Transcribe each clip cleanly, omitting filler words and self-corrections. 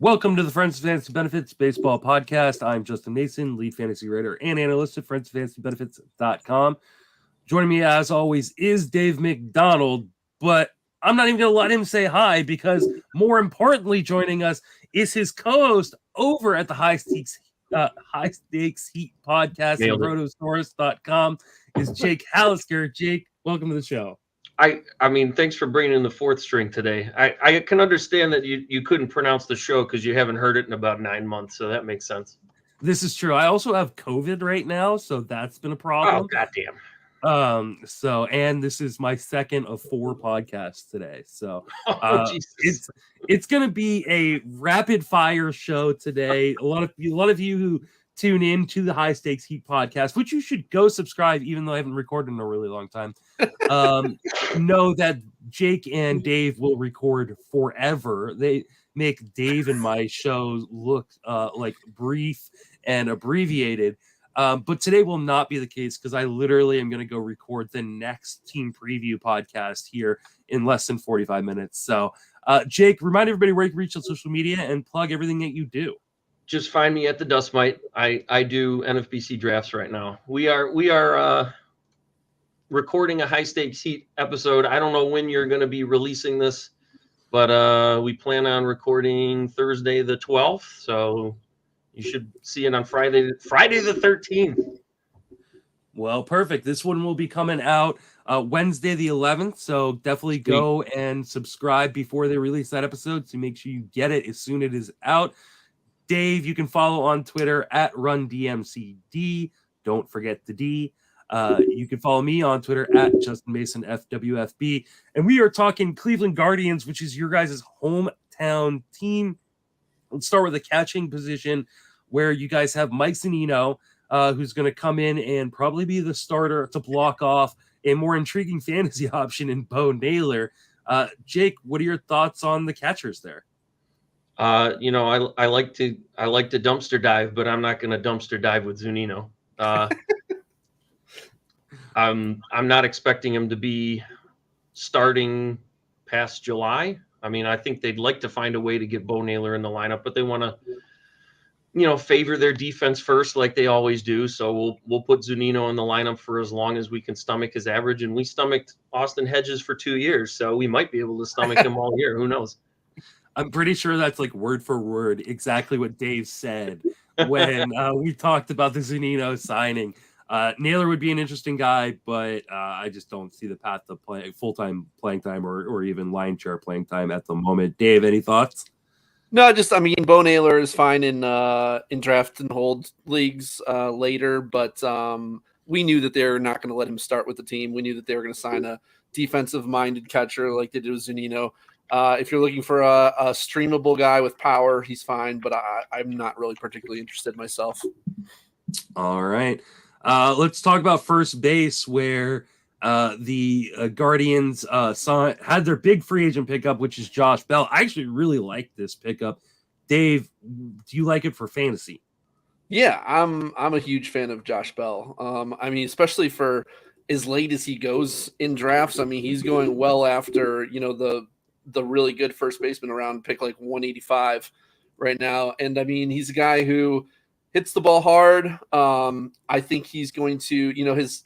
Welcome to the Friends of Fantasy Benefits Baseball Podcast. I'm Justin Mason, lead fantasy writer and analyst at friendsoffantasybenefits.com. Joining me, as always, is Dave McDonald, but I'm not even going to let him say hi because, more importantly, joining us is his co-host over at the High Stakes Heat Podcast at RotoSaurus.com is Jake Halusker. Jake, welcome to the show. I mean, thanks for bringing in the fourth string today. I can understand that you couldn't pronounce the show because you haven't heard it in about 9 months, so that makes sense. This is true. I also have COVID right now, so that's been a problem. Oh, goddamn. And this is my second of 4 podcasts today. So it's going to be a rapid fire show today. A lot of you who tune in to the High Stakes Heat Podcast, which you should go subscribe, even though I haven't recorded in a really long time. Know that Jake and Dave will record forever. They make Dave and my shows look like brief and abbreviated. But today will not be the case because I literally am going to go record the next team preview podcast here in less than 45 minutes. So, Jake, remind everybody where you can reach on social media and plug everything that you do. Just find me at the Dust Mite. I do NFBC drafts right now. We are recording a High Stakes Heat episode. I don't know when you're going to be releasing this, but we plan on recording Thursday the 12th. So you should see it on Friday the 13th. Well, perfect. This one will be coming out Wednesday the 11th. So definitely go and subscribe before they release that episode to make sure you get it as soon as it is out. Dave, you can follow on Twitter at RunDMCD. Don't forget the D. You can follow me on Twitter at Justin Mason FWFB. And we are talking Cleveland Guardians, which is your guys' hometown team. Let's start with the catching position, where you guys have Mike Zunino, who's going to come in and probably be the starter to block off a more intriguing fantasy option in Bo Naylor. Jake, what are your thoughts on the catchers there? I like to dumpster dive, but I'm not going to dumpster dive with Zunino. I'm not expecting him to be starting past July. I mean, I think they'd like to find a way to get Bo Naylor in the lineup, but they want to, favor their defense first, like they always do. So we'll put Zunino in the lineup for as long as we can stomach his average, and we stomached Austin Hedges for 2 years, so we might be able to stomach him all year. Who knows? I'm pretty sure that's like word for word exactly what Dave said when we talked about the Zunino signing. Naylor would be an interesting guy, but I just don't see the path to play full-time playing time or even line share playing time at the moment. Dave, any thoughts? No, Bo Naylor is fine in draft and hold leagues later, but we knew that they were not going to let him start with the team. We knew that they were going to sign a defensive-minded catcher like they did with Zunino. If you're looking for a streamable guy with power, he's fine, but I'm not really particularly interested myself. All right. Let's talk about first base, where the Guardians had their big free agent pickup, which is Josh Bell. I actually really like this pickup. Dave, do you like it for fantasy? Yeah, I'm a huge fan of Josh Bell. I mean, especially for as late as he goes in drafts. I mean, he's going well after, the really good first baseman around pick like 185 right now. And I mean, he's a guy who hits the ball hard. I think he's going to,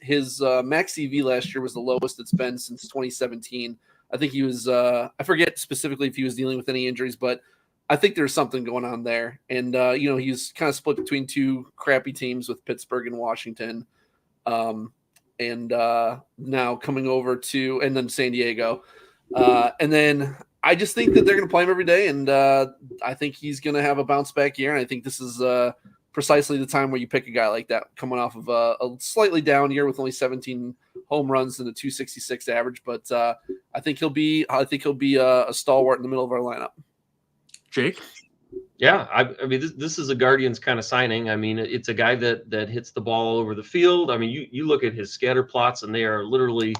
his max EV last year was the lowest it's been since 2017. I think he was, I forget specifically if he was dealing with any injuries, but I think there's something going on there. And, he's kind of split between 2 crappy teams with Pittsburgh and Washington. And now coming over to, and then San Diego. And then I just think that they're going to play him every day. And I think he's going to have a bounce back year. And I think this is precisely the time where you pick a guy like that coming off of a slightly down year with only 17 home runs and a 266 average. But I think he'll be a stalwart in the middle of our lineup. Jake? Yeah, I mean, this is a Guardians kind of signing. I mean, it's a guy that hits the ball all over the field. I mean, you look at his scatter plots, and they are literally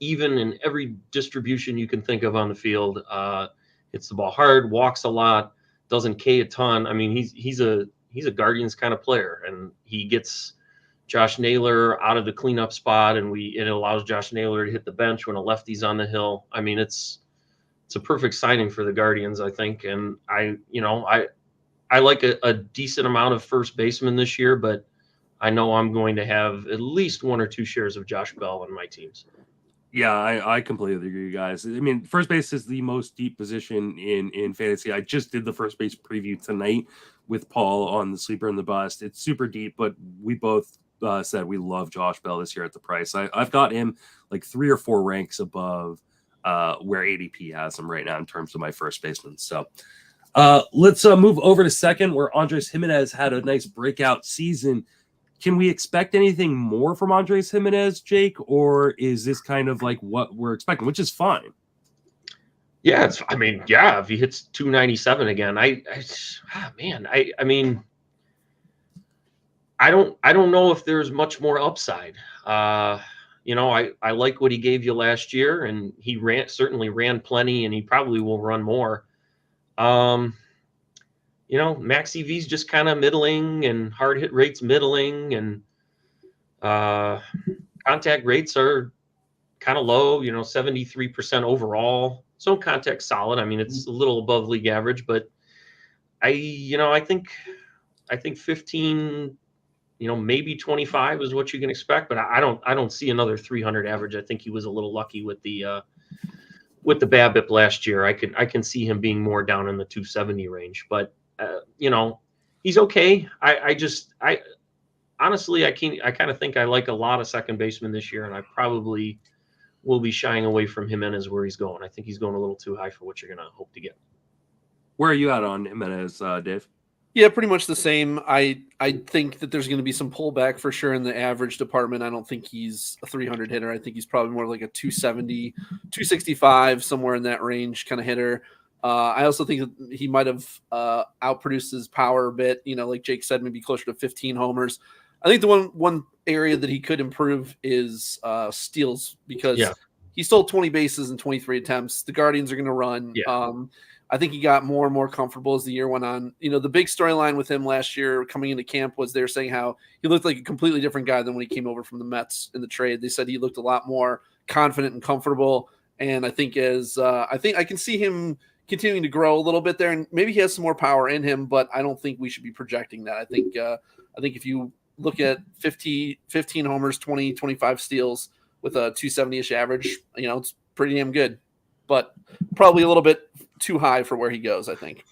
even in every distribution you can think of on the field. Hits the ball hard, walks a lot, doesn't K a ton. I mean, he's a Guardians kind of player, and he gets Josh Naylor out of the cleanup spot, and it allows Josh Naylor to hit the bench when a lefty's on the hill. I mean, it's it's a perfect signing for the Guardians, I think. And I like a decent amount of first baseman this year, but I know I'm going to have at least 1 or 2 shares of Josh Bell on my teams. Yeah, I completely agree, guys. I mean, first base is the most deep position in fantasy. I just did the first base preview tonight with Paul on the Sleeper and the Bust. It's super deep, but we both said we love Josh Bell this year at the price. I've got him like 3 or 4 ranks above where ADP has him right now in terms of my first baseman. So let's move over to second, where Andres Jimenez had a nice breakout season. Can we expect anything more from Andres Jimenez, Jake, or is this kind of like what we're expecting, which is fine? Yeah, if he hits 297 again, I don't know if there's much more upside. I like what he gave you last year, and he certainly ran plenty, and he probably will run more. Max EV's just kind of middling, and hard hit rates middling, and contact rates are kind of low, 73% overall. Zone contact solid. I mean, it's a little above league average, but I think 15, maybe 25 is what you can expect, but I don't see another 300 average. I think he was a little lucky with the BABIP last year. I can see him being more down in the 270 range, but he's okay. Honestly, I kind of think I like a lot of second basemen this year, and I probably will be shying away from Jimenez where he's going. I think he's going a little too high for what you're going to hope to get. Where are you at on Jimenez, Dave? Yeah, pretty much the same. I think that there's going to be some pullback for sure in the average department. I don't think he's a 300 hitter. I think he's probably more like a 270, 265, somewhere in that range kind of hitter. I also think that he might have outproduced his power a bit. Like Jake said, maybe closer to 15 homers. I think the one area that he could improve is steals, because he stole 20 bases in 23 attempts. The Guardians are going to run. Yeah. I think he got more and more comfortable as the year went on. The big storyline with him last year coming into camp was they were saying how he looked like a completely different guy than when he came over from the Mets in the trade. They said he looked a lot more confident and comfortable. And I think I can see him continuing to grow a little bit there, and maybe he has some more power in him, but I don't think we should be projecting that. I think if you look at 15 homers, 20, 25 steals with a 270-ish average, it's pretty damn good, but probably a little bit too high for where he goes, I think.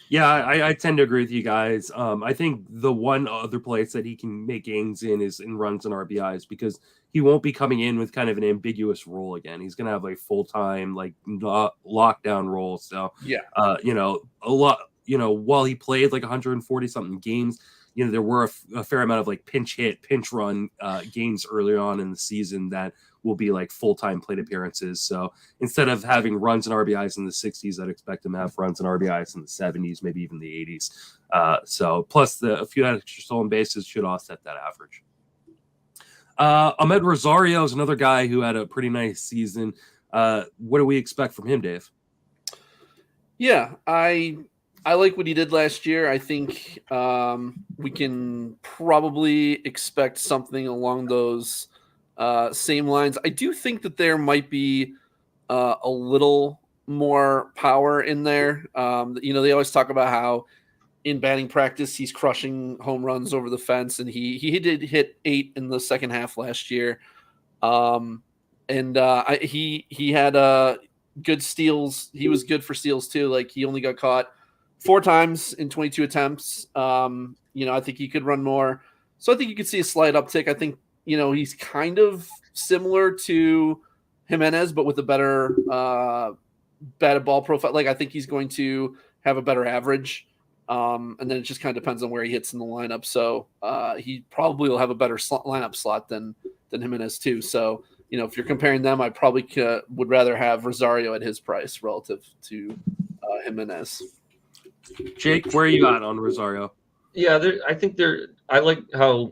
Yeah, I tend to agree with you guys. I think the one other place that he can make gains in is in runs and RBIs, because he won't be coming in with kind of an ambiguous role again. He's going to have a full-time, lockdown role. So, yeah, a lot, while he played 140 something games, there were a fair amount of pinch hit, pinch run games earlier on in the season that will be full-time plate appearances. So instead of having runs and RBIs in the 60s, I'd expect him to have runs and RBIs in the 70s, maybe even the 80s. So plus a few extra stolen bases should offset that average. Ahmed Rosario is another guy who had a pretty nice season. What do we expect from him, Dave? Yeah, I like what he did last year. I think we can probably expect something along those same lines. I do think that there might be a little more power in there. They always talk about how in batting practice he's crushing home runs over the fence, and he did hit 8 in the second half last year. He had good steals. He was good for steals too. He only got caught 4 times in 22 attempts. I think he could run more. So I think you could see a slight uptick. I think, he's kind of similar to Jimenez, but with a better batted ball profile. I think he's going to have a better average. And then it just kind of depends on where he hits in the lineup. So he probably will have a better lineup slot than Jimenez too. So, if you're comparing them, I probably would rather have Rosario at his price relative to Jimenez. Jake, where are you at on Rosario? Yeah, I like how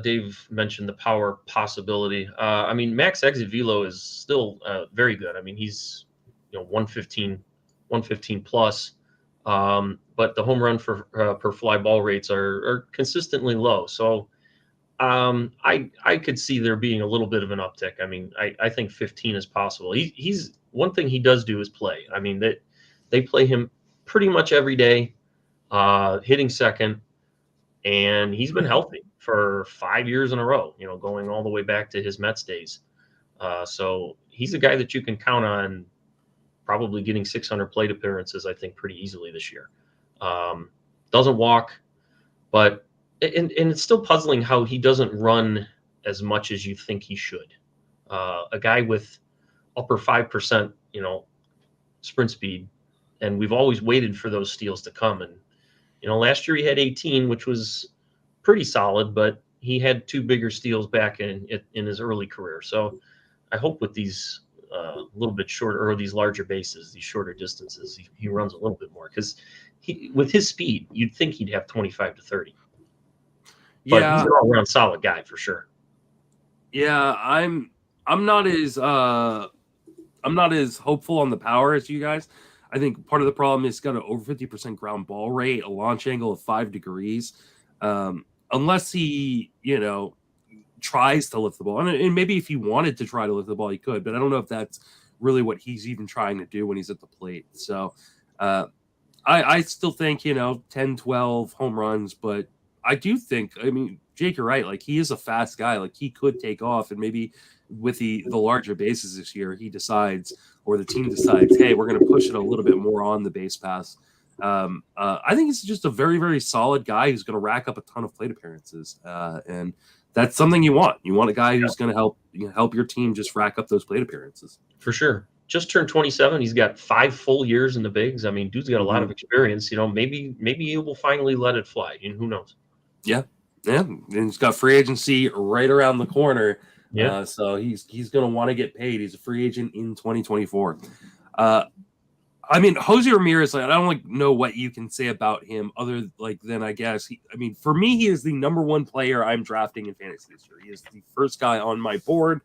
Dave mentioned the power possibility. Max exit velo is still very good. He's 115 plus, but the home run per fly ball rates are consistently low. So I could see there being a little bit of an uptick. I mean, I think 15 is possible. He's one thing he does do is play. I mean, they play him pretty much every day, hitting second, and he's been healthy for 5 years in a row, going all the way back to his Mets days. So he's a guy that you can count on probably getting 600 plate appearances, I think, pretty easily this year. Doesn't walk, but and it's still puzzling how he doesn't run as much as you think he should. A guy with upper 5%, sprint speed, and we've always waited for those steals to come. And last year he had 18, which was pretty solid, but he had 2 bigger steals back in his early career. So I hope with these a little bit shorter, or these larger bases, these shorter distances, he runs a little bit more, because with his speed, you'd think he'd have 25 to 30. But he's an all-around solid guy for sure. Yeah, I'm not as hopeful on the power as you guys. I think part of the problem is he's got an over 50% ground ball rate, a launch angle of 5 degrees. Unless he, tries to lift the ball, and maybe if he wanted to try to lift the ball, he could. But I don't know if that's really what he's even trying to do when he's at the plate. So I still think 10, 12 home runs, but I do think, Jake, you're right. Like, he is a fast guy. Like, he could take off, and maybe with the larger bases this year, he decides, or the team decides, hey, we're going to push it a little bit more on the base pass. I think he's just a very, very solid guy who's going to rack up a ton of plate appearances. And that's something you want. You want a guy who's going to help your team just rack up those plate appearances. For sure. Just turned 27. He's got 5 full years in the bigs. I mean, dude's got a lot of experience. Maybe he will finally let it fly. Who knows? Yeah. And he's got free agency right around the corner. Yeah. So he's going to want to get paid. He's a free agent in 2024. Jose Ramirez, I don't know what you can say about him other than I guess for me, he is the number 1 player I'm drafting in fantasy this year. He is the first guy on my board.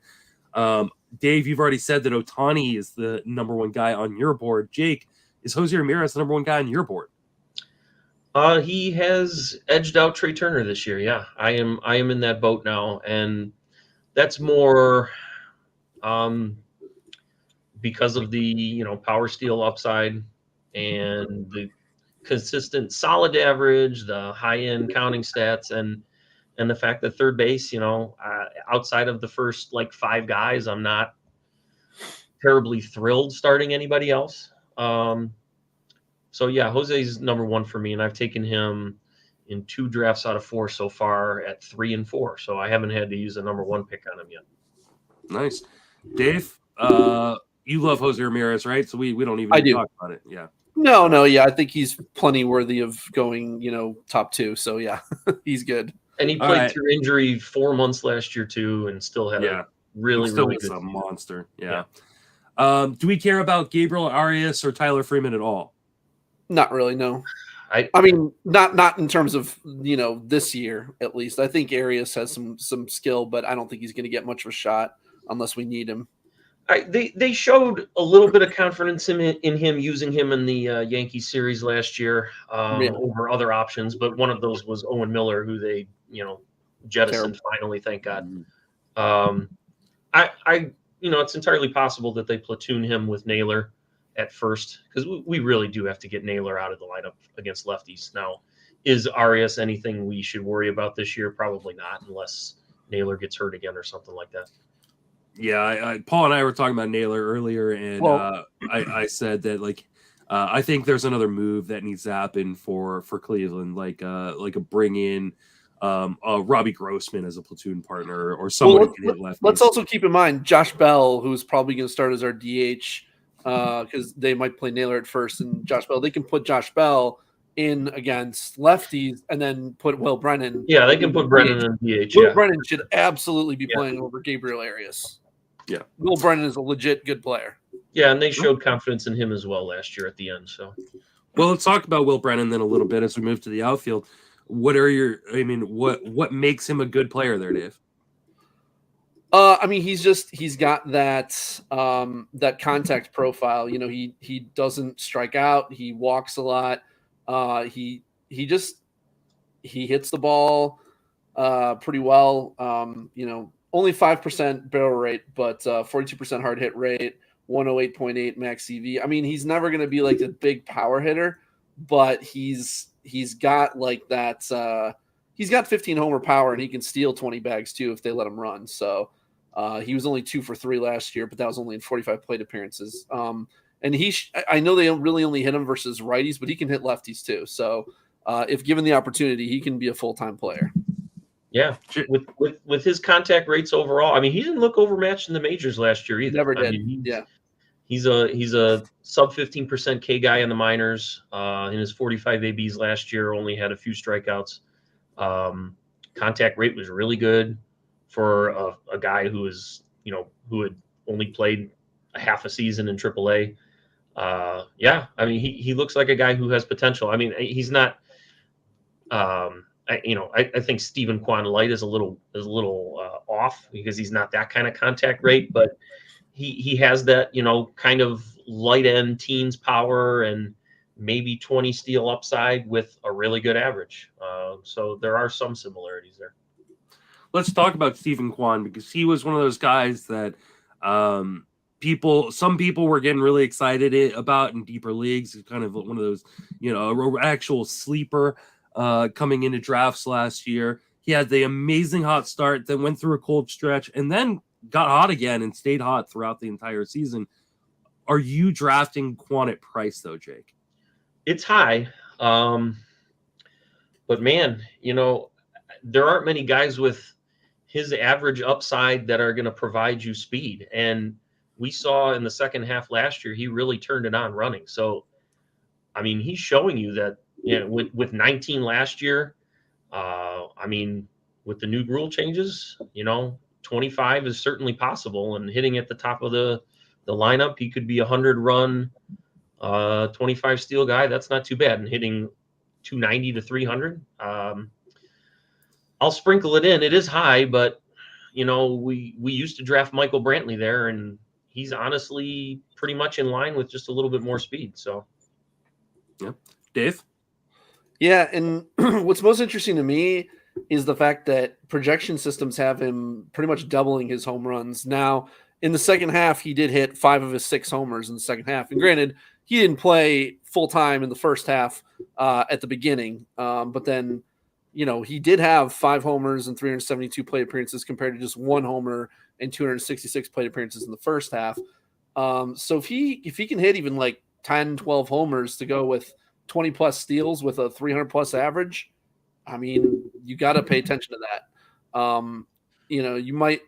Dave, you've already said that Ohtani is the number 1 guy on your board. Jake, is Jose Ramirez the number 1 guy on your board? He has edged out Trey Turner this year. Yeah, I am in that boat now, and that's more because of the power steal upside and the consistent solid average, the high end counting stats, and the fact that third base, outside of the first 5 guys, I'm not terribly thrilled starting anybody else. So yeah, Jose's number 1 for me, and I've taken him in 2 drafts out of 4 so far at 3 and 4. So I haven't had to use a number 1 pick on him yet. Nice. Dave, you love Jose Ramirez, right? So we don't even talk about it. Yeah. No. Yeah. I think he's plenty worthy of going, top 2. So yeah, he's good. And he played through injury 4 months last year too, and still had a really good a monster. Yeah. Do we care about Gabriel Arias or Tyler Freeman at all? Not really, no. Not in terms of this year at least. I think Arias has some skill, but I don't think he's going to get much of a shot unless we need him. They showed a little bit of confidence in him, using him in the Yankees series last year over other options, but one of those was Owen Miller, who they jettisoned finally, thank God. It's entirely possible that they platoon him with Naylor at first, because we really do have to get Naylor out of the lineup against lefties. Now, is Arias anything we should worry about this year? Probably not, unless Naylor gets hurt again or something like that. Yeah, Paul and I were talking about Naylor earlier, and I said that I think there's another move that needs to happen for Cleveland, like a bring in Robbie Grossman as a platoon partner, or someone who can hit lefties. Let's also keep in mind Josh Bell, who's probably going to start as our DH, because they might play Naylor at first, and Josh Bell. They can put Josh Bell in against lefties and then put Will Brennan. Yeah, they can put Brennan in DH. Will Brennan should absolutely be playing over Gabriel Arias. Yeah, Will Brennan is a legit good player. Yeah, and they showed confidence in him as well last year at the end. So, well, let's talk about Will Brennan then a little bit as we move to the outfield. What what makes him a good player there, Dave? He's got that contact profile. He doesn't strike out. He walks a lot. He hits the ball pretty well. Only 5% barrel rate, but 42% hard hit rate, 108.8 max CV. I mean, he's never going to be like a big power hitter, but he's got like that. He's got 15 homer power, and he can steal 20 bags too if they let him run. So he was only 2 for 3 last year, but that was only in 45 plate appearances. And I know they really only hit him versus righties, but he can hit lefties too. So if given the opportunity, he can be a full-time player. Yeah, with his contact rates overall, I mean, he didn't look overmatched in the majors last year either. Never did. I mean, yeah, he's a sub 15% K guy in the minors. In his 45 ABs last year, only had a few strikeouts. Contact rate was really good for a guy who had only played a half a season in AAA. I mean, he looks like a guy who has potential. I mean, he's not. I think Stephen Kwan Light is a little off because he's not that kind of contact rate, but he has that kind of light end teens power and maybe 20 steal upside with a really good average. So there are some similarities there. Let's talk about Stephen Kwan, because he was one of those guys that some people were getting really excited about in deeper leagues. It's kind of one of those, actual sleeper coming into drafts last year. He had the amazing hot start, then went through a cold stretch, and then got hot again and stayed hot throughout the entire season. Are you drafting Kwan at price though, Jake? It's high. But man, there aren't many guys with his average upside that are going to provide you speed. And we saw in the second half last year, he really turned it on running. So, I mean, he's showing you that, with 19 last year, I mean, with the new rule changes, 25 is certainly possible, and hitting at the top of the lineup, he could be a 100-run, 25 steal guy. That's not too bad. And hitting 290 to 300. I'll sprinkle it in. It is high, but we used to draft Michael Brantley there, and he's honestly pretty much in line with just a little bit more speed. So, yeah, Dave. Yeah, and what's most interesting to me is the fact that projection systems have him pretty much doubling his home runs. Now, in the second half, he did hit 5 of his 6 homers in the second half. And granted, he didn't play full-time in the first half at the beginning. But then, he did have 5 homers and 372 plate appearances compared to just 1 homer and 266 plate appearances in the first half. So if he can hit even like 10, 12 homers to go with 20 plus steals with a 300 plus average, I mean, you got to pay attention to that. You might,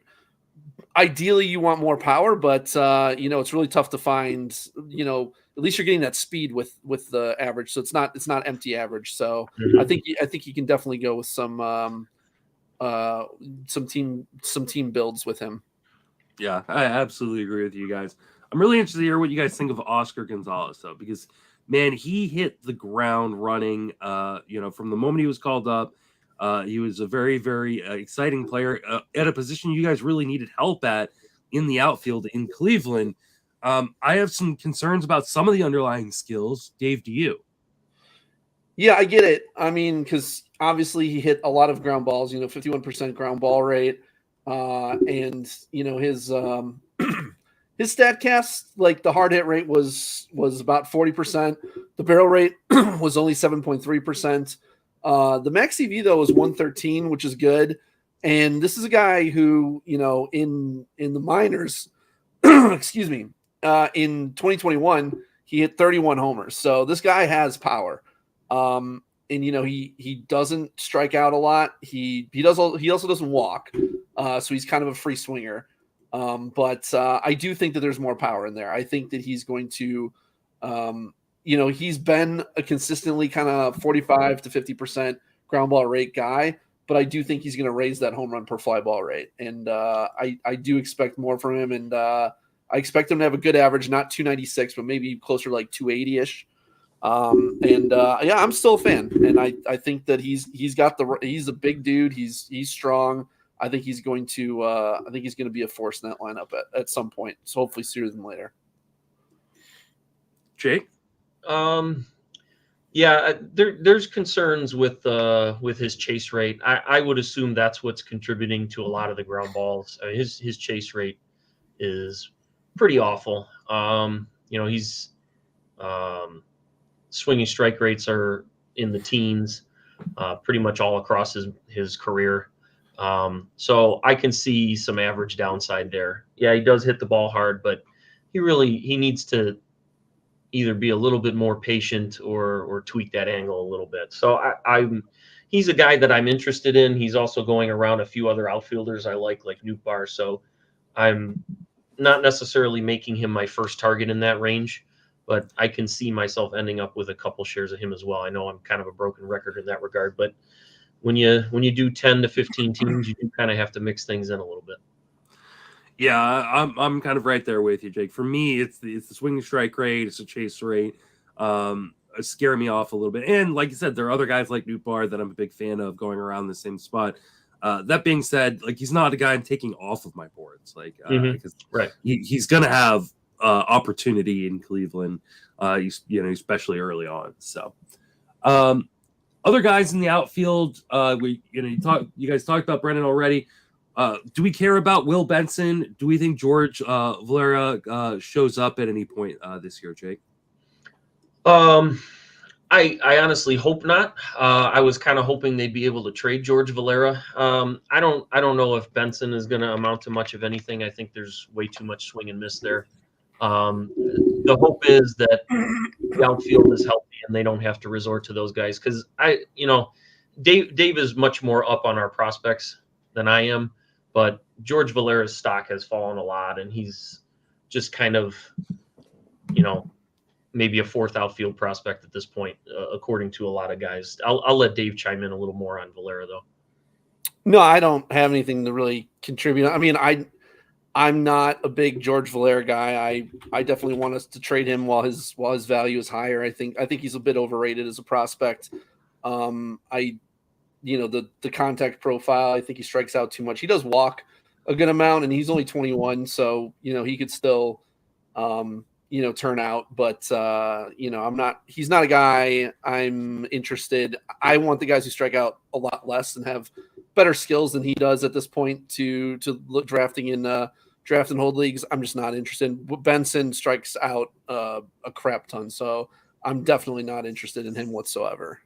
ideally you want more power, but it's really tough to find, at least you're getting that speed with the average. So it's not empty average. So I think you can definitely go with some team builds with him. Yeah, I absolutely agree with you guys. I'm really interested to hear what you guys think of Oscar Gonzalez though, because man, he hit the ground running. From the moment he was called up, he was a very, very exciting player at a position you guys really needed help at in the outfield in Cleveland. I have some concerns about some of the underlying skills. Dave, do you? Yeah, I get it. I mean, because obviously he hit a lot of ground balls, 51% ground ball rate. And his StatCast, like the hard hit rate was about 40%. The barrel rate was only 7.3%. The max CV though was 113, which is good. And this is a guy who, in the minors, excuse me, in 2021, he hit 31 homers. So this guy has power. And he doesn't strike out a lot. He also doesn't walk. So he's kind of a free swinger. But I do think that there's more power in there. I think that he's going to, he's been a consistently kind of 45 to 50% ground ball rate guy, but I do think he's going to raise that home run per fly ball rate. And I do expect more from him. And I expect him to have a good average, not 296, but maybe closer to like 280-ish. I'm still a fan. And I think that he's a big dude. He's strong. I think he's going to be a force in that lineup at some point. So hopefully sooner than later. Jake? Yeah, there's concerns with his chase rate. I would assume that's what's contributing to a lot of the ground balls. I mean, his chase rate is pretty awful. He's swinging strike rates are in the teens, pretty much all across his career. So I can see some average downside there. Yeah, he does hit the ball hard, but he needs to either be a little bit more patient or tweak that angle a little bit. So he's a guy that I'm interested in. He's also going around a few other outfielders I like Nootbaar. So I'm not necessarily making him my first target in that range, but I can see myself ending up with a couple shares of him as well. I know I'm kind of a broken record in that regard, but when you do 10 to 15 teams, you do kind of have to mix things in a little bit. Yeah, I'm kind of right there with you, Jake. For me, it's the swinging strike rate, it's the chase rate, scare me off a little bit. And like you said, there are other guys like Nootbaar that I'm a big fan of going around the same spot. That being said, like he's not a guy I'm taking off of my boards, like because he's gonna have opportunity in Cleveland, especially early on. So, other guys in the outfield, you guys talked about Brennan already. Do we care about Will Benson? Do we think George Valera shows up at any point this year, Jake? I honestly hope not. I was kind of hoping they'd be able to trade George Valera. I don't know if Benson is going to amount to much of anything. I think there's way too much swing and miss there. The hope is that the outfield is healthy and they don't have to resort to those guys because Dave is much more up on our prospects than I am. But George Valera's stock has fallen a lot, and he's just kind of, maybe a fourth outfield prospect at this point, according to a lot of guys. I'll let Dave chime in a little more on Valera, though. No, I don't have anything to really contribute. I mean, I'm not a big George Valera guy. I definitely want us to trade him while his value is higher. I think he's a bit overrated as a prospect. The contact profile, I think he strikes out too much. He does walk a good amount, and he's only 21, so he could still turn out. But he's not a guy I'm interested. I want the guys who strike out a lot less and have better skills than he does at this point to look drafting in draft and hold leagues. I'm just not interested. Benson strikes out a crap ton, so I'm definitely not interested in him whatsoever.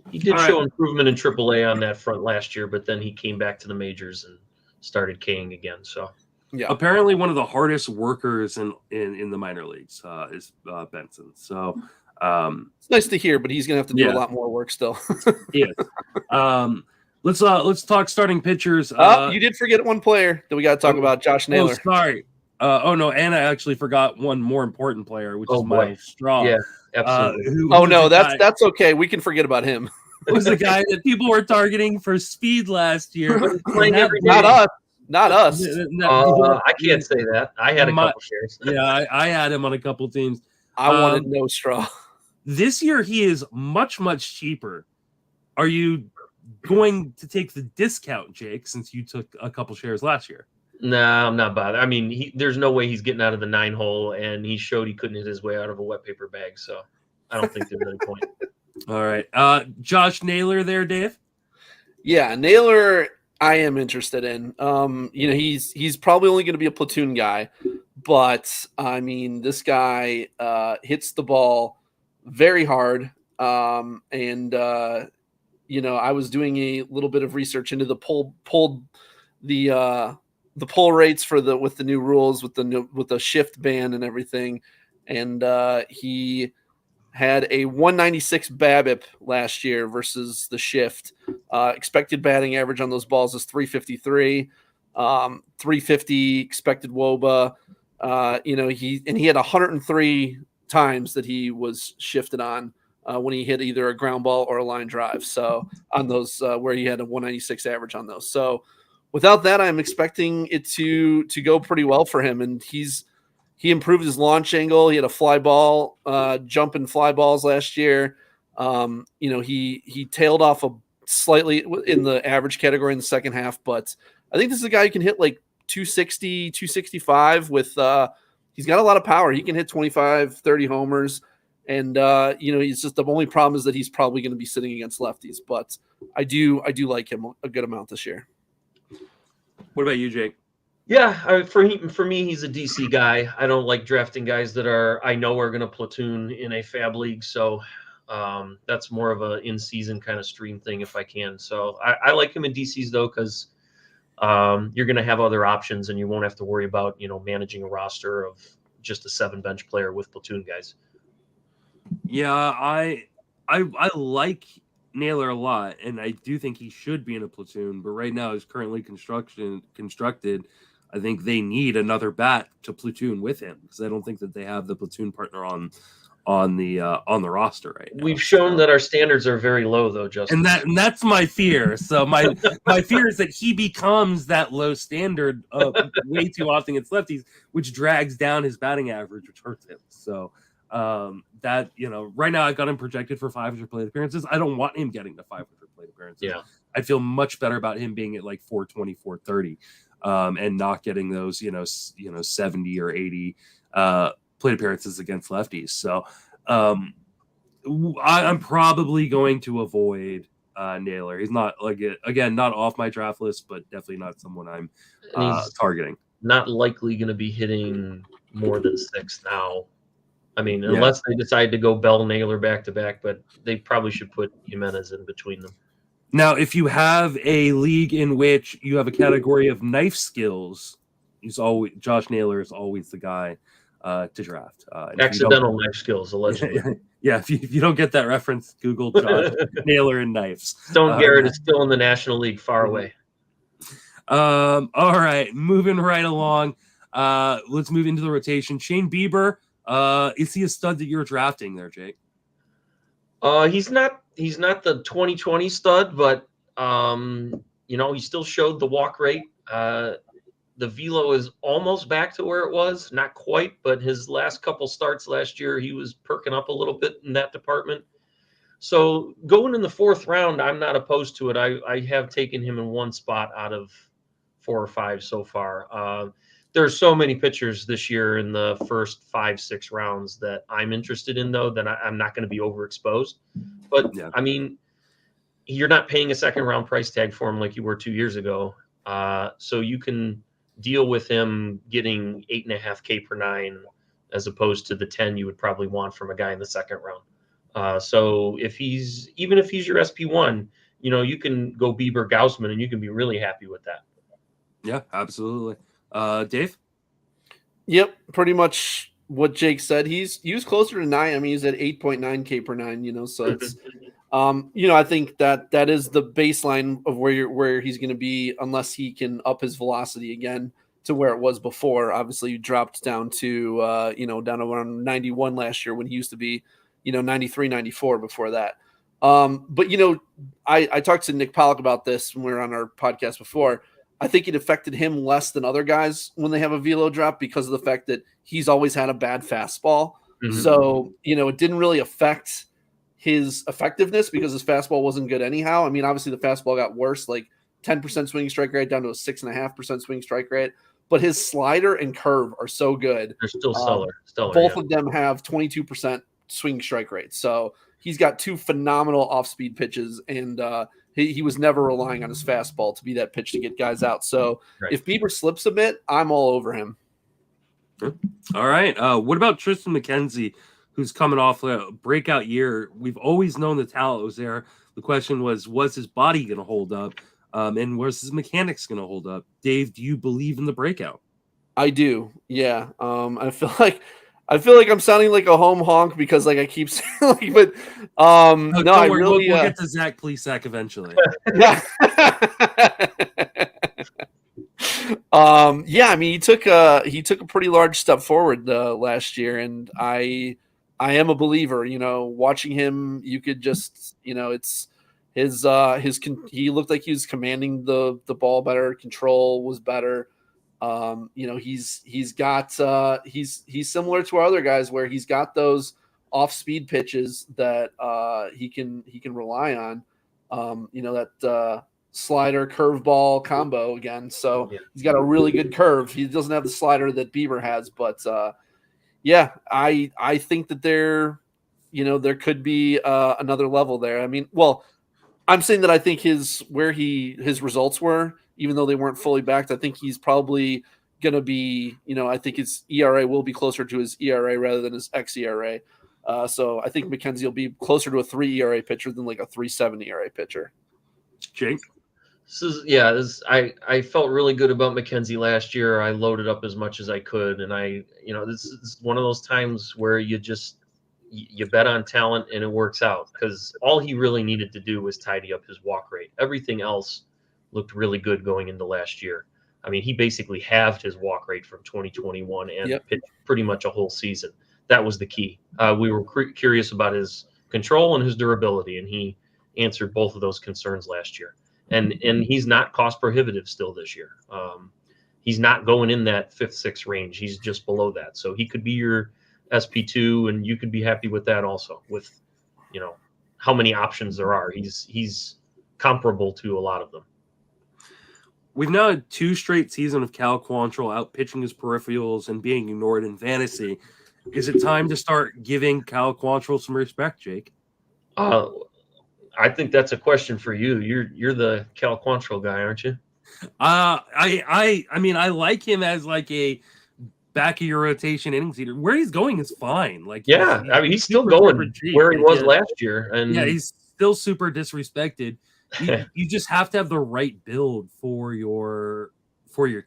He did show improvement in AAA on that front last year, but then he came back to the majors and started K-ing again. So, yeah, apparently one of the hardest workers in the minor leagues is Benson. So, it's nice to hear, but he's going to have to do a lot more work still. Yeah. Let's talk starting pitchers. You did forget one player that we got to talk about, Josh Naylor. Oh, sorry. And I actually forgot one more important player, which is Miles Straw. Yeah. Absolutely. That's okay. We can forget about him. It was a guy that people were targeting for speed last year. Not us. I can't say that. I had a couple shares. Yeah, I had him on a couple teams. I wanted no Straw. This year he is much, much cheaper. Are you going to take the discount, Jake, since you took a couple shares last year? No, I'm not bothered. I mean, there's no way he's getting out of the 9 hole, and he showed he couldn't hit his way out of a wet paper bag. So I don't think there's any point. All right. Josh Naylor there, Dave? Yeah, Naylor I am interested in. He's probably only going to be a platoon guy, but I mean, this guy hits the ball very hard. I was doing a little bit of research into the pull rates with the new rules, with the shift ban and everything. And he had a 196 BABIP last year versus the shift. Expected batting average on those balls is 353, 350 expected WOBA. He had 103 times that he was shifted on when he hit either a ground ball or a line drive. So on those where he had a 196 average on those. So without that, I'm expecting it to go pretty well for him. And he improved his launch angle. He had a fly ball, jumping fly balls last year. He tailed off slightly in the average category in the second half, but I think this is a guy who can hit like 260, 265 with he's got a lot of power. He can hit 25, 30 homers. And he's just, the only problem is that he's probably going to be sitting against lefties. But I do like him a good amount this year. What about you, Jake? Yeah, for me, he's a DC guy. I don't like drafting guys that I know are going to platoon in a fab league. So that's more of a in-season kind of stream thing if I can. So I like him in DCs though, because you're going to have other options and you won't have to worry about managing a roster of just a 7-bench player with platoon guys. Yeah, I like Naylor a lot, and I do think he should be in a platoon. But right now, as currently constructed, I think they need another bat to platoon with him because I don't think that they have the platoon partner on the roster right now. We've shown that our standards are very low, though, Justin. And that's my fear. So my fear is that he becomes that low standard way too often against lefties, which drags down his batting average, which hurts him. So that right now I got him projected for 500 plate appearances. I don't want him getting to 500 plate appearances. Yeah, I feel much better about him being at like 420, 430, and not getting those 70 or 80 plate appearances against lefties. So I'm probably going to avoid Naylor. He's not not off my draft list, but definitely not someone I'm targeting. Not likely going to be hitting more than 6 now. I mean, unless they decide to go Bell Naylor back to back, but they probably should put Jimenez in between them. Now, if you have a league in which you have a category of knife skills, Josh Naylor is always the guy to draft. Accidental knife skills, allegedly. Yeah, if you don't get that reference, Google Josh Naylor and knives. Stone Garrett is still in the National League, far away. All right, moving right along. Let's move into the rotation. Shane Bieber. Is he a stud that you're drafting there, Jake? He's not the 2020 stud, but he still showed the walk rate. The velo is almost back to where it was, not quite, but his last couple starts last year, he was perking up a little bit in that department. So going in the 4th round, I'm not opposed to it. I have taken him in one spot out of 4 or 5 so far. There's so many pitchers this year in the first 5-6 rounds that I'm interested in, though, that I'm not going to be overexposed. But, yeah. I mean, you're not paying a 2nd-round price tag for him like you were 2 years ago. So you can deal with him getting 8.5K per 9 as opposed to the 10 you would probably want from a guy in the 2nd round. So if he's your SP1, you can go Bieber Gausman and you can be really happy with that. Yeah, absolutely. Dave? Yep, pretty much what Jake said. He was closer to 9. I mean, he's at 8.9K per 9, so it's I think that is the baseline of where he's going to be unless he can up his velocity again to where it was before. Obviously, you dropped down to down around 91 last year when he used to be 93, 94 before that. But I talked to Nick Pollock about this when we were on our podcast before. I think it affected him less than other guys when they have a velo drop because of the fact that he's always had a bad fastball. Mm-hmm. So, it didn't really affect his effectiveness because his fastball wasn't good anyhow. I mean, obviously the fastball got worse, like 10% swinging strike rate down to a 6.5% swinging strike rate. But his slider and curve are so good. They're still stellar. Both of them have 22% swing strike rate. So he's got 2 phenomenal off-speed pitches, and he was never relying on his fastball to be that pitch to get guys out. So if Bieber slips a bit, I'm all over him. All right. What about Tristan McKenzie, who's coming off a breakout year? We've always known the talent was there. The question was his body going to hold up? And was his mechanics going to hold up? Dave, do you believe in the breakout? I do. Yeah. I feel like I'm sounding like a home honk because I keep saying but no, I really we'll get to Zach Plesac eventually. Yeah. Yeah, I mean he took a pretty large step forward last year, and I am a believer. Watching him, you could just it's he looked like he was commanding the ball better. Control was better. He's similar to our other guys where he's got those off-speed pitches that he can rely on. That slider curveball combo again. So he's got a really good curve. He doesn't have the slider that Bieber has, but I think that they're there could be another level there. I mean, well, I'm saying that I think his results were, even though they weren't fully backed, I think he's probably going to be, I think his ERA will be closer to his ERA rather than his xERA. So I think McKenzie will be closer to a 3 ERA pitcher than like a 3.7 ERA pitcher. Jake? I felt really good about McKenzie last year. I loaded up as much as I could, and this is one of those times where you bet on talent and it works out, because all he really needed to do was tidy up his walk rate. Everything else looked really good going into last year. I mean, he basically halved his walk rate from 2021 and pitched pretty much a whole season. That was the key. We were curious about his control and his durability, and he answered both of those concerns last year. And he's not cost prohibitive still this year. He's not going in that 5th, 6th range. He's just below that. So he could be your SP2, and you could be happy with that also, with how many options there are. He's comparable to a lot of them. We've now had 2 straight seasons of Cal Quantrill out pitching his peripherals and being ignored in fantasy. Is it time to start giving Cal Quantrill some respect, Jake? I think that's a question for you. You're the Cal Quantrill guy, aren't you? I mean, I like him as like a back of your rotation innings eater. Where he's going is fine. Like, he's still going where he was last year, and he's still super disrespected. You just have to have the right build for your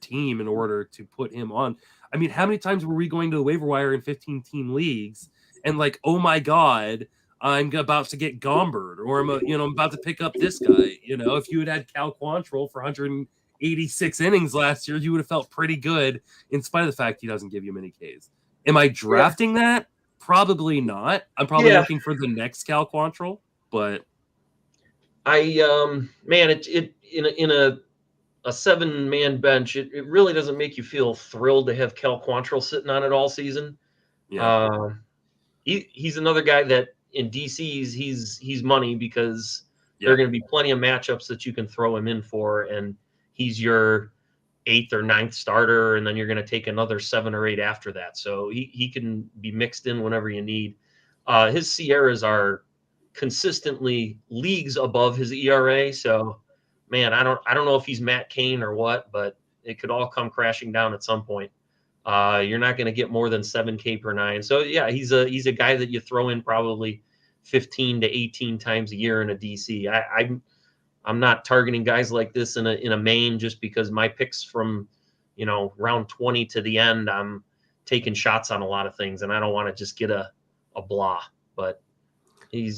team in order to put him on. I mean, how many times were we going to the waiver wire in 15-team leagues and like, oh my God, I'm about to get Gombered, or I'm about to pick up this guy. If you had Cal Quantrill for 186 innings last year, you would have felt pretty good, in spite of the fact he doesn't give you many Ks. Am I drafting that? Probably not. I'm probably looking for the next Cal Quantrill, but in a 7-man bench, it really doesn't make you feel thrilled to have Cal Quantrill sitting on it all season. Yeah. He's another guy that in DCs he's money, because there are going to be plenty of matchups that you can throw him in for, and he's your 8th or 9th starter, and then you're going to take another 7 or 8 after that. So he can be mixed in whenever you need. His Sierras are consistently leagues above his ERA. So, man, I don't know if he's Matt Cain or what, but it could all come crashing down at some point. You're not going to get more than 7K per 9. So yeah, he's a guy that you throw in probably 15 to 18 times a year in a DC. I'm not targeting guys like this in a main just because my picks from round 20 to the end, I'm taking shots on a lot of things, and I don't want to just get a blah. But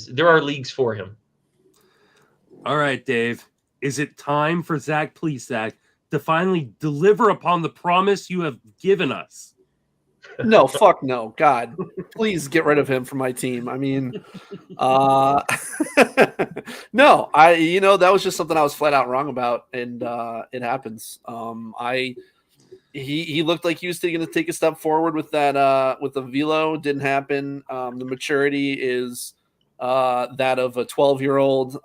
there are leagues for him. All right, Dave. Is it time for Zach Plesac to finally deliver upon the promise you have given us? No, fuck no. God, please get rid of him from my team. I mean, no, that was just something I was flat out wrong about, and it happens. He looked like he was going to take a step forward with that with the velo. Didn't happen. The maturity is that of a 12-year-old.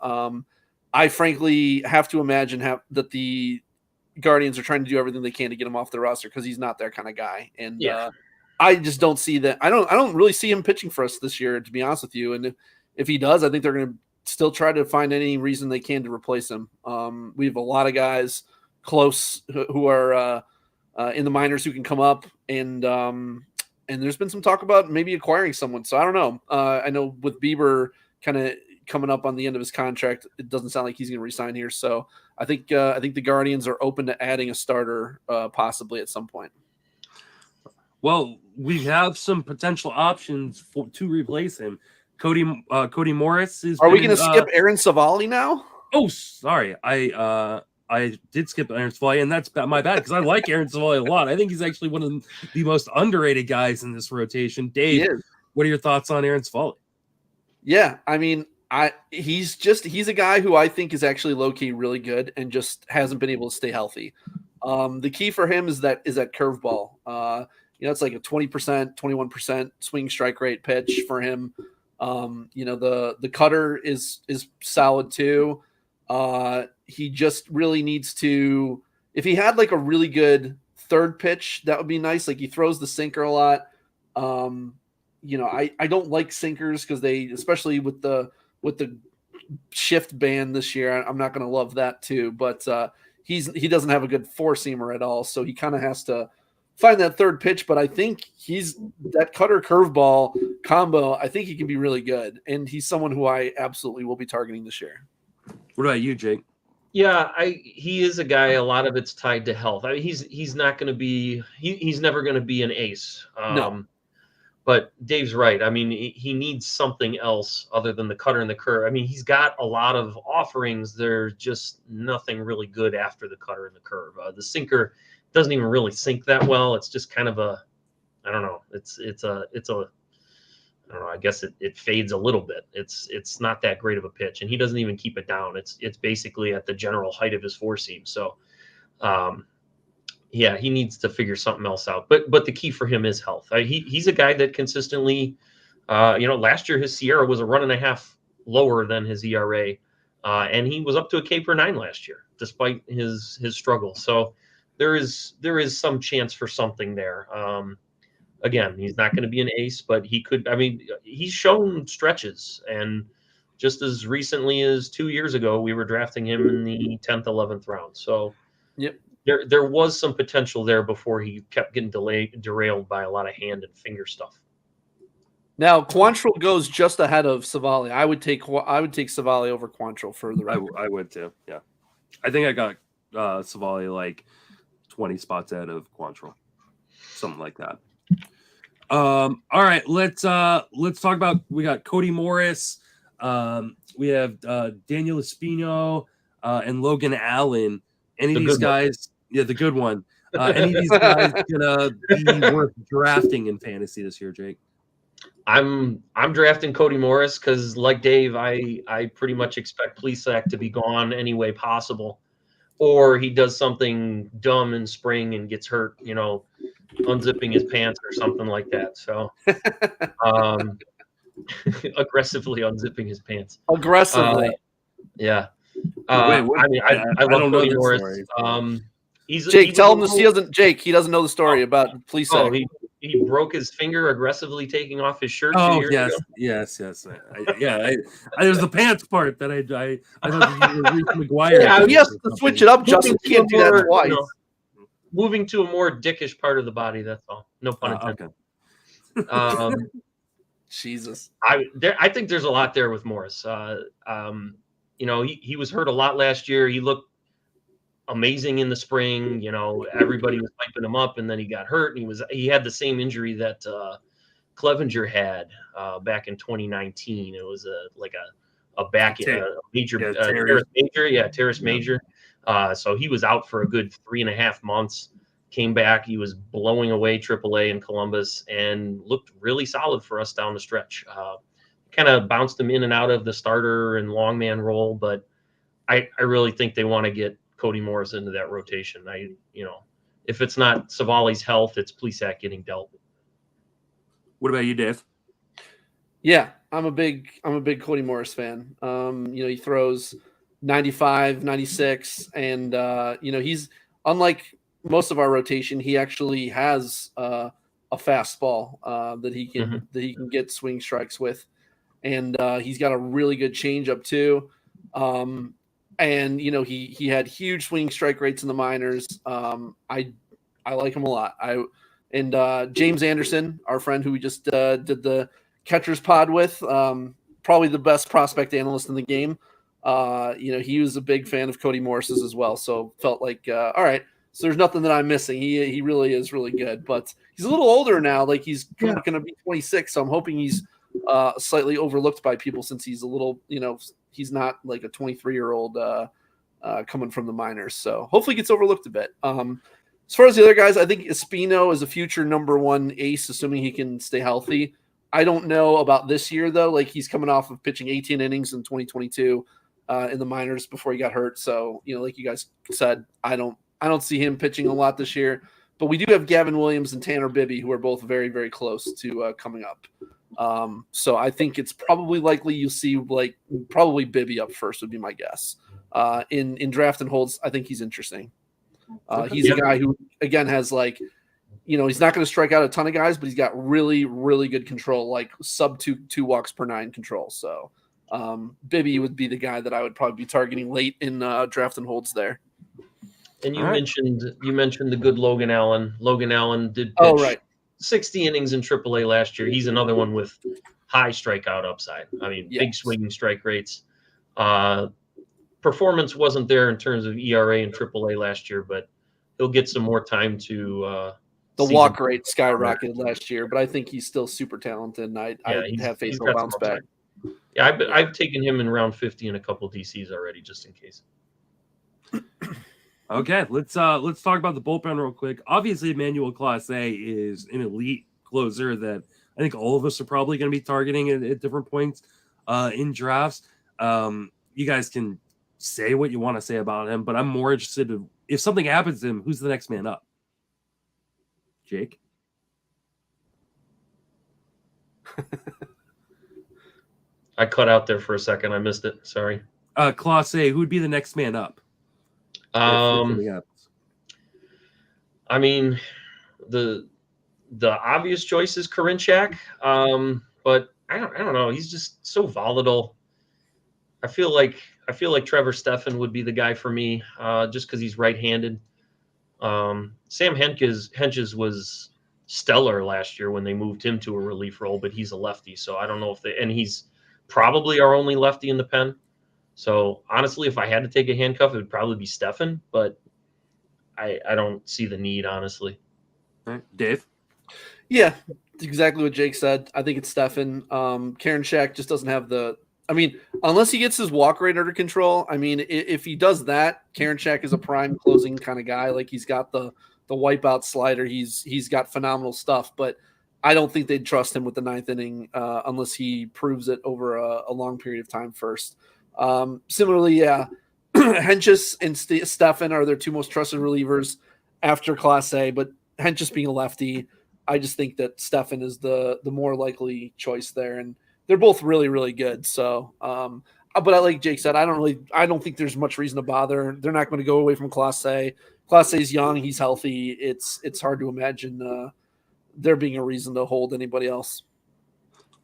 I frankly have to imagine that the Guardians are trying to do everything they can to get him off the roster, because he's not their kind of guy. And I just don't see that. I don't really see him pitching for us this year, to be honest with you. And if he does, I think they're going to still try to find any reason they can to replace him. We have a lot of guys close who are in the minors who can come up, and there's been some talk about maybe acquiring someone. So I don't know. I know with Bieber kind of coming up on the end of his contract, it doesn't sound like he's going to resign here. So I think the Guardians are open to adding a starter possibly at some point. Well, we have some potential options to replace him. Cody Morris is. Are we going to skip Aaron Savali now? Oh, sorry. I did skip Aaron Savali, and that's my bad, because I like Aaron Savali a lot. I think he's actually one of the most underrated guys in this rotation. Dave, what are your thoughts on Aaron Savali? Yeah, I mean, he's a guy who I think is actually low-key really good and just hasn't been able to stay healthy. The key for him is that curveball. It's like a 20%, 21% swing strike rate pitch for him. The cutter is solid too. He just really needs to, if he had like a really good third pitch, that would be nice. Like, he throws the sinker a lot. I don't like sinkers because they, especially with the shift ban this year, I'm not going to love that too. But he doesn't have a good four seamer at all, so he kind of has to find that third pitch. But I think he's that cutter curveball combo. I think he can be really good, and he's someone who I absolutely will be targeting this year. What about you, Jake? Yeah, he is a guy. A lot of it's tied to health. I mean, he's not going to be. He's never going to be an ace. No. But Dave's right. I mean, he needs something else other than the cutter and the curve. I mean, he's got a lot of offerings. There's just nothing really good after the cutter and the curve. The sinker doesn't even really sink that well. It's just kind of I don't know. It's a I don't know. I guess it fades a little bit. It's not that great of a pitch, and he doesn't even keep it down. It's basically at the general height of his four seam. So, yeah, he needs to figure something else out. But the key for him is health. He's a guy that consistently, last year his Sierra was a 1.5 lower than his ERA, and he was up to a K per 9 last year, despite his struggle. So there is some chance for something there. Again, he's not going to be an ace, but he could. I mean, he's shown stretches, and just as recently as 2 years ago, we were drafting him in the 10th, 11th round. So, yep, there was some potential there before he kept getting derailed by a lot of hand and finger stuff. Now, Quantrill goes just ahead of Savali. I would take Savali over Quantrill for the record. I would too. Yeah, I think I got Savali like 20 spots ahead of Quantrill, something like that. All right, let's talk about, we got Cody Morris, we have Daniel Espino, and Logan Allen. Any of these guys, the good one. Any of these guys gonna be worth drafting in fantasy this year, Jake? I'm drafting Cody Morris because, like Dave, I pretty much expect Plesac to be gone any way possible, or he does something dumb in spring and gets hurt, unzipping his pants or something like that. So, aggressively unzipping his pants. Aggressively, yeah. I love Cody Morris. Jake, tell him this. He doesn't know the story about Plesac. Oh, he broke his finger aggressively taking off his shirt. Oh, yes. There's the pants part that I thought you were Reese McGuire. Yeah, he has to switch it up. Justin can't do that twice. Moving to a more dickish part of the body. That's all. No pun intended. Okay. Jesus. I think there's a lot there with Morris. He was hurt a lot last year. He looked amazing in the spring. Everybody was hyping him up, and then he got hurt, and he had the same injury that Clevenger had back in 2019. It was a back major teres major. So he was out for a good 3.5 months. Came back. He was blowing away AAA in Columbus and looked really solid for us down the stretch. Kind of bounced him in and out of the starter and long man role, but I really think they want to get Cody Morris into that rotation. If it's not Savali's health, it's Plesac getting dealt. What about you, Dave? Yeah, I'm a big Cody Morris fan. He throws 95, 96, and he's, unlike most of our rotation, he actually has a fastball that he can get swing strikes with, and he's got a really good changeup too. And he had huge swing strike rates in the minors. I like him a lot. James Anderson, our friend who we just did the catchers pod with, probably the best prospect analyst in the game. He was a big fan of Cody Morris's as well. So felt like, all right, so there's nothing that I'm missing. He really is really good, but he's a little older now. Like he's going to be 26. So I'm hoping he's slightly overlooked by people since he's a little, he's not like a 23-year-old coming from the minors. So hopefully he gets overlooked a bit. As far as the other guys, I think Espino is a future number one ace, assuming he can stay healthy. I don't know about this year though. Like he's coming off of pitching 18 innings in 2022 in the minors before he got hurt. So, like you guys said, I don't see him pitching a lot this year, but we do have Gavin Williams and Tanner Bibby, who are both very, very close to coming up. So I think it's probably likely you'll see probably Bibby up first would be my guess. In draft and holds, I think he's interesting. He's a guy who again has he's not going to strike out a ton of guys, but he's got really, really good control, like sub two walks per 9 control. So Bibby would be the guy that I would probably be targeting late in draft and holds there. And you mentioned the good Logan Allen. Logan Allen did pitch 60 innings in AAA last year. He's another one with high strikeout upside. I mean, big swinging strike rates. Performance wasn't there in terms of ERA in AAA last year, but he'll get some more time to. The walk rate skyrocketed last year, but I think he's still super talented, and I have faith he'll bounce back. Yeah, I've taken him in round 50 in a couple DCs already, just in case. Okay, let's talk about the bullpen real quick. Obviously, Emmanuel Clase is an elite closer that I think all of us are probably going to be targeting at different points in drafts. You guys can say what you want to say about him, but I'm more interested in if something happens to him, who's the next man up? Jake? I cut out there for a second. I missed it. Sorry. Clase, who would be the next man up? I mean, the obvious choice is Karinchak, but I don't know. He's just so volatile. I feel like Trevor Stephan would be the guy for me, just because he's right-handed. Sam Hentges was stellar last year when they moved him to a relief role, but he's a lefty, so I don't know and he's probably our only lefty in the pen. So honestly, if I had to take a handcuff, it would probably be Stephan, but I don't see the need, honestly. All right. Dave? Yeah, exactly what Jake said. I think it's Stephan. Karinchak just doesn't have unless he gets his walk rate under control. I mean, if he does that, Karinchak is a prime closing kind of guy. Like, he's got the wipeout slider. He's got phenomenal stuff, but I don't think they'd trust him with the 9th inning unless he proves it over a long period of time first. Similarly, Hentges and Stephan are their two most trusted relievers after Clase, but Hentges being a lefty, I just think that Stephan is the more likely choice there, and they're both really, really good. So, but like Jake said, I don't think there's much reason to bother. They're not going to go away from Clase. Clase's young, he's healthy. It's hard to imagine there being a reason to hold anybody else.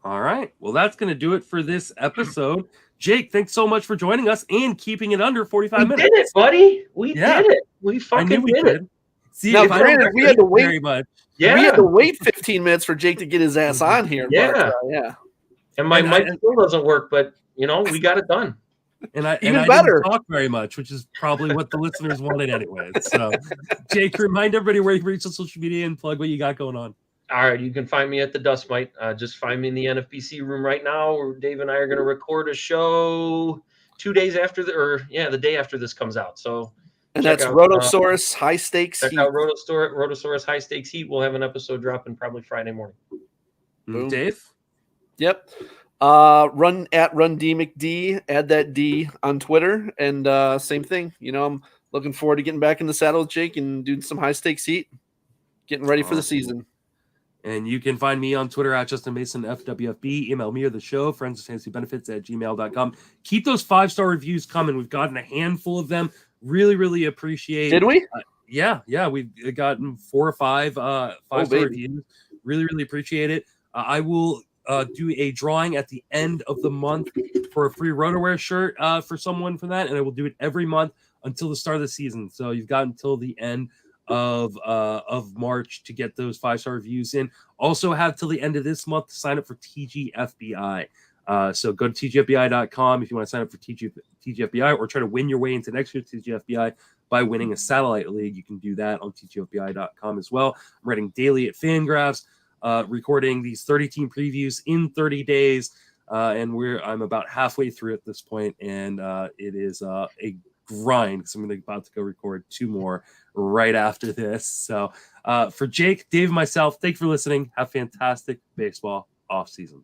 All right. Well, that's going to do it for this episode. Jake, thanks so much for joining us and keeping it under 45 minutes. We did it, buddy. We did it. We fucking did it. See, now, granted, we had to wait very much. Yeah. We had to wait 15 minutes for Jake to get his ass on here. Yeah. But, And my mic still doesn't work, but we got it done. And I better didn't talk very much, which is probably what the listeners wanted anyway. So, Jake, remind everybody where you can reach on social media and plug what you got going on. All right, you can find me at the Dust Mite. Just find me in the NFBC room right now. Where Dave and I are going to record a show 2 days after the day after this comes out. So, and that's RotoSaurus High Stakes Heat. Check out RotoSaurus High Stakes Heat. We'll have an episode dropping probably Friday morning. Boom. Dave? Yep. Run DMcD, add that D on Twitter, and same thing. I'm looking forward to getting back in the saddle with Jake and doing some high stakes heat, getting ready for the season. And you can find me on Twitter at Justin Mason FWFB. Email me or the show, friendswithfantasybenefits@gmail.com. Keep those 5-star reviews coming. We've gotten a handful of them. Really, really appreciate. Did we? Yeah. We've gotten 4 or 5 5-star reviews. Really, really appreciate it. I will do a drawing at the end of the month for a free RotoWare shirt for someone for that, and I will do it every month until the start of the season. So you've got until the end of March to get those 5-star reviews in. Also have till the end of this month to sign up for TGFBI. So go to TGFBI.com if you want to sign up for TGFBI or try to win your way into next year's TGFBI by winning a satellite league. You can do that on TGFBI.com as well. I'm writing daily at Fangraphs, recording these 30-team previews in 30 days. And I'm about halfway through at this point, and it is a grind because I'm about to go record 2 more right after this. So for Jake, Dave, and myself, thanks for listening. Have fantastic baseball off season.